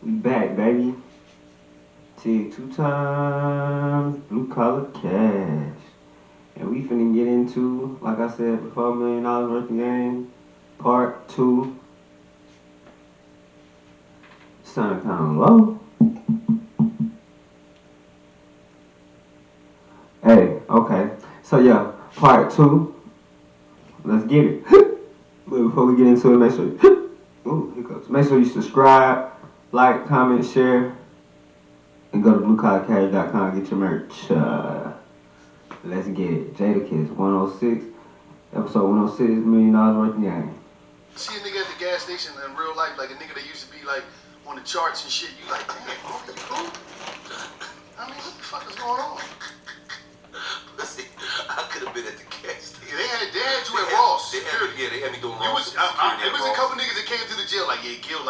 We back, baby. Take 2 times blue collar cash. And we finna get into, like I said before, $1 million worth of game. Part 2. Sound kinda low. Hey, okay. So yeah, part 2. Let's get it. But before we get into it, make sure ooh, hiccups. Make sure you subscribe, like, comment, share, and go to bluecollarcash.com, get your merch. Let's get it. Jada Kiss 106, episode 106, $1 million worth of game. See a nigga at the gas station in real life, like a nigga that used to be like on the charts and shit. You like, damn, bro, you cool? I mean, what the fuck is going on? See, I could have been at the gas station. They had you at Ross. They had me doing Ross. It was a couple niggas that came to the jail like, yeah, Gil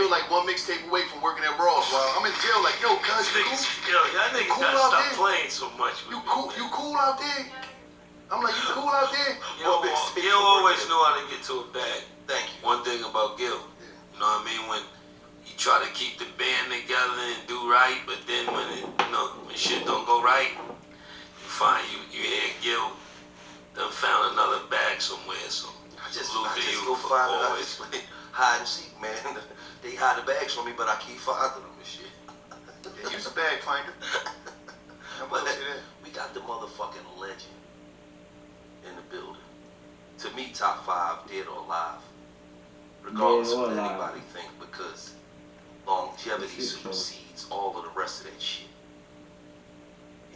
like one mixtape away from working at Ross. While I'm in jail, like, yo, cuz, you cool? Yo, y'all niggas cool gotta out stop there? playing so much. You cool out there? I'm like, you cool out there? Gil always knew how to get to a bag. Thank you. One thing about Gil, you know what I mean? When you try to keep the band together and do right, but then when when shit don't go right, you find you hear Gil done found another bag somewhere. So I just go find always hide and seek, man. They hide the bags from me, but I keep finding them and shit. Yeah, use a bag finder. But we got the motherfucking legend in the building. To me, top 5, dead or alive. Regardless of what anybody think, because longevity supersedes all of the rest of that shit.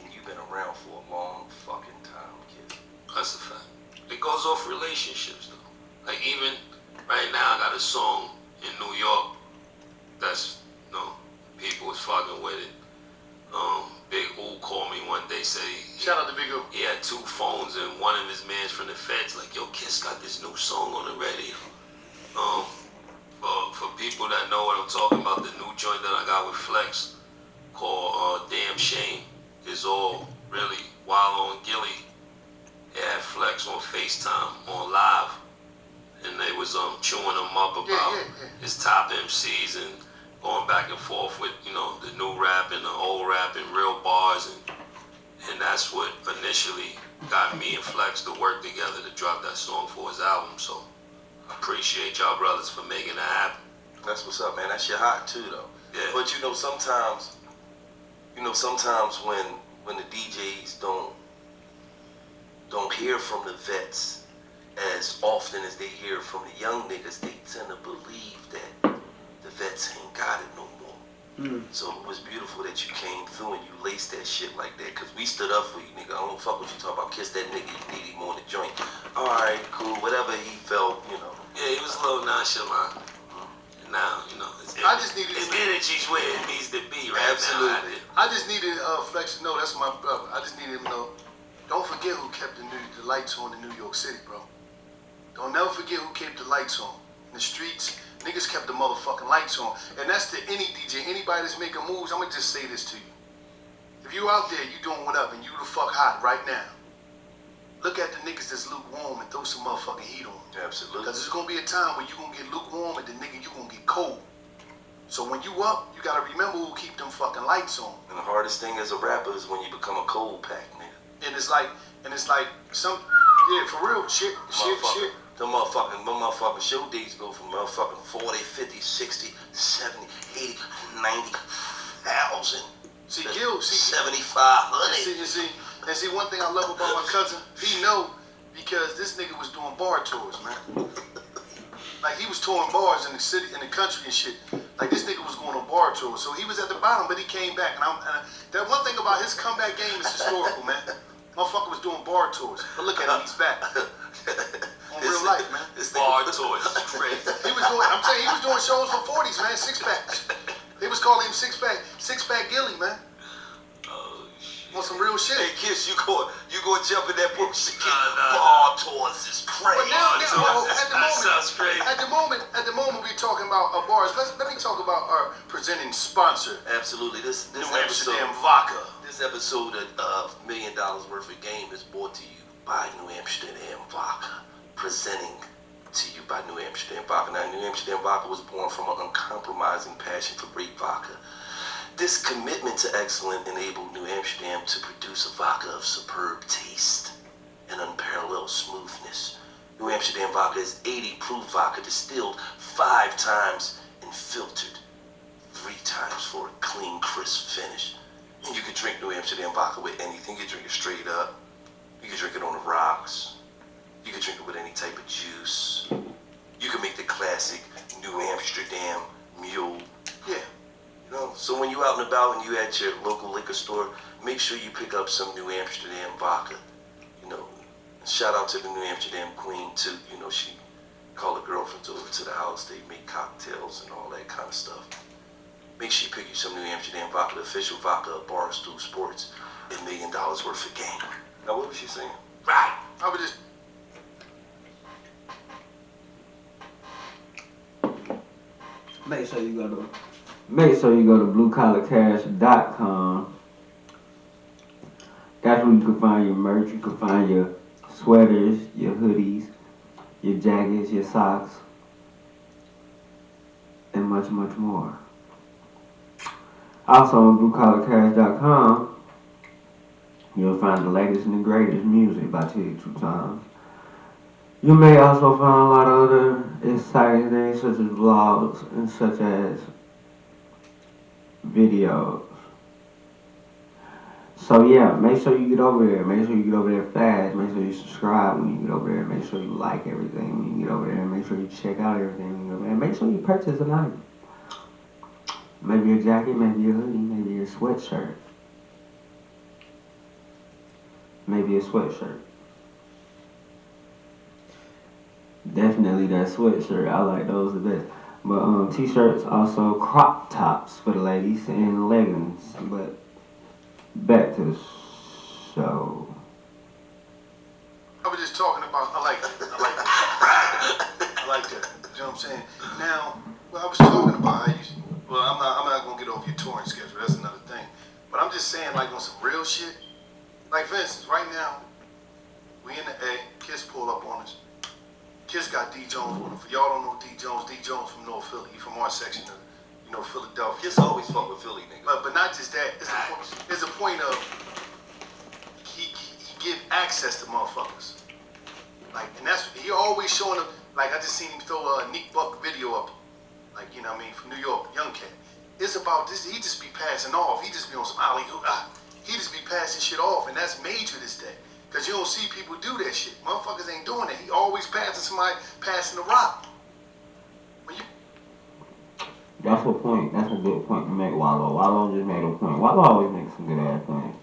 And you've been around for a long fucking time, kid. That's a fact. It goes off relationships though. Like even right now, I got a song in New York that's people was fucking with it. Big U called me one day, say shout out to Big U. He had 2 phones and one of his mans from the feds like, yo, Kiss got this new song on the radio. For people that know what I'm talking about, the new joint that I got with Flex called Damn Shame is all really Wallow and Gilly. They had Flex on FaceTime on live, and they was chewing him up about his top MCs and going back and forth with the new rap and the old rap and real bars, and that's what initially got me and Flex to work together to drop that song for his album. So I appreciate y'all brothers for making that happen. That's what's up, man. That shit hot too, though. Yeah. But sometimes when the DJs don't hear from the vets as often as they hear from the young niggas, they tend to believe that the vets ain't got it no more. So it was beautiful that you came through and you laced that shit like that, because we stood up for you, nigga. I don't fuck what you talk about. Kiss that nigga, you need him on the joint. Alright, cool, whatever he felt, Yeah, he was a little nonchalant. Now, I just needed his energy's where it needs to be right Absolutely. now. I just needed Flex to know that's my brother. I just needed him to know, don't forget who kept the lights on in New York City, bro. Don't never forget who kept the lights on. In the streets, niggas kept the motherfucking lights on. And that's to any DJ, anybody that's making moves. I'm gonna just say this to you. If you out there, you doing whatever, and you the fuck hot right now, look at the niggas that's lukewarm and throw some motherfucking heat on them. Absolutely. Because there's gonna be a time when you gonna get lukewarm and the nigga you gonna get cold. So when you up, you gotta remember who keep them fucking lights on. And the hardest thing as a rapper is when you become a cold pack, nigga. And it's like some, for real, shit. The motherfucking show days go from motherfucking 40, 50, 60, 70, 80, 90,000. See, Gil, 7,500. And see, one thing I love about my cousin, he know, because this nigga was doing bar tours, man. Like, he was touring bars in the city, in the country and shit. Like, this nigga was going on bar tours. So he was at the bottom, but he came back. And that one thing about his comeback game is historical, man. Motherfucker was doing bar tours. But look at him, he's back. On real life, man. Bar tours is crazy. He was doing shows for 40s, man, 6-packs. They was calling him six-pack Gilly, man. On some real shit. Hey, Kiss, you go jump in that bullshit. Bar tours is crazy. But now, that sounds crazy. At the moment, we're talking about bars. Let me talk about our presenting sponsor. Absolutely. This New episode, Amsterdam Vodka. This episode of $1 Million Worth of Game is brought to you by New Amsterdam Vodka, presenting to you by New Amsterdam Vodka. Now, New Amsterdam Vodka was born from an uncompromising passion for great vodka. This commitment to excellence enabled New Amsterdam to produce a vodka of superb taste and unparalleled smoothness. New Amsterdam Vodka is 80 proof vodka distilled 5 times and filtered 3 times for a clean, crisp finish. And you can drink New Amsterdam Vodka with anything. You can drink it straight up. You can drink it on the rocks. You can drink it with any type of juice. You can make the classic New Amsterdam Mule. Yeah. You know, so when you're out and about and you at your local liquor store, make sure you pick up some New Amsterdam vodka. You know, shout out to the New Amsterdam queen too. You know, she called her girlfriends over to the house. They make cocktails and all that kind of stuff. Make sure you pick you some New Amsterdam vodka, the official vodka of Barstool Sports, $1 million worth of game. Now, what was she saying? Right. I was just. Make sure you go to bluecollarcash.com. That's where you can find your merch. You can find your sweaters, your hoodies, your jackets, your socks, and much, much more. Also on bluecollarcash.com, you'll find the latest and the greatest music by pt2. You may also find a lot of other exciting things such as vlogs and such as videos. So yeah, make sure you get over there. Make sure you get over there fast. Make sure you subscribe when you get over there. Make sure you like everything when you get over there. Make sure you check out everything when you get over there. Make sure you purchase an item. Maybe a jacket, maybe a hoodie, maybe a sweatshirt. Maybe a sweatshirt. Definitely that sweatshirt. I like those the best. But t-shirts, also crop tops for the ladies and leggings. But back to the show. I was just talking about. I like that. You know what I'm saying? Now, well, I was talking about how you. Well, I'm not gonna get off your touring schedule. That's another thing. But I'm just saying, like on some real shit. Like for instance, right now, we in the A. Kiss pull up on us. Kiss got D Jones with him. For y'all don't know D Jones from North Philly. He from our section of, Philadelphia. Kiss always fuck with Philly, nigga. But not just that. It's a point of he give access to motherfuckers. Like, and that's he always showing up. Like I just seen him throw a Nick Buck video up. Like, you know what I mean, from New York, young cat. It's about this. He just be passing off. He just be on some alley hoop. He just be passing shit off, and that's major this day. Cause you don't see people do that shit. Motherfuckers ain't doing that. He always passing the rock. That's a point. That's a good point to make, Wallow. Wallow just made a point. Wallow always makes some good ass points.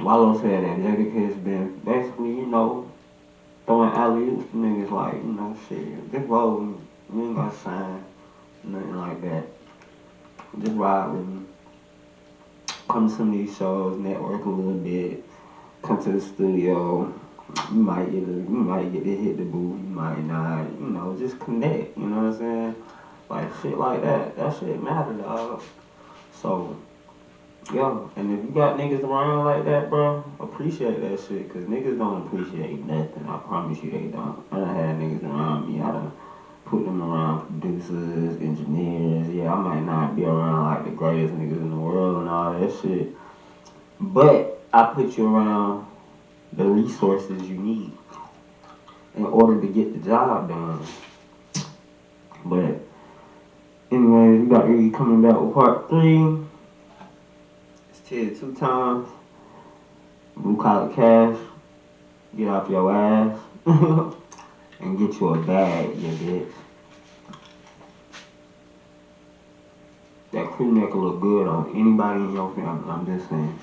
Wallow said that Jada has been basically, throwing alley-oops to niggas like, shit. Just roll. We ain't gonna sign. Nothing like that. Just ride with me. Come to some of these shows, network a little bit. Come to the studio. You might get to hit the booth. You might not. Just connect. You know what I'm saying? Like shit like that. That shit matter, dog. So, yo, and if you got niggas around like that, bro, appreciate that shit. Cause niggas don't appreciate nothing. I promise you they don't. I done had niggas around me. I done put them around producers, engineers. Yeah, I might not be around like the greatest niggas in the world and all that shit. But I put you around the resources you need in order to get the job done. But anyways, we got Iggy coming back with part 3. It's Ted 2 times. Blue Collar Cash. Get off your ass. And get you a bag, you bitch. That crew neck will look good on anybody in your family. I'm just saying.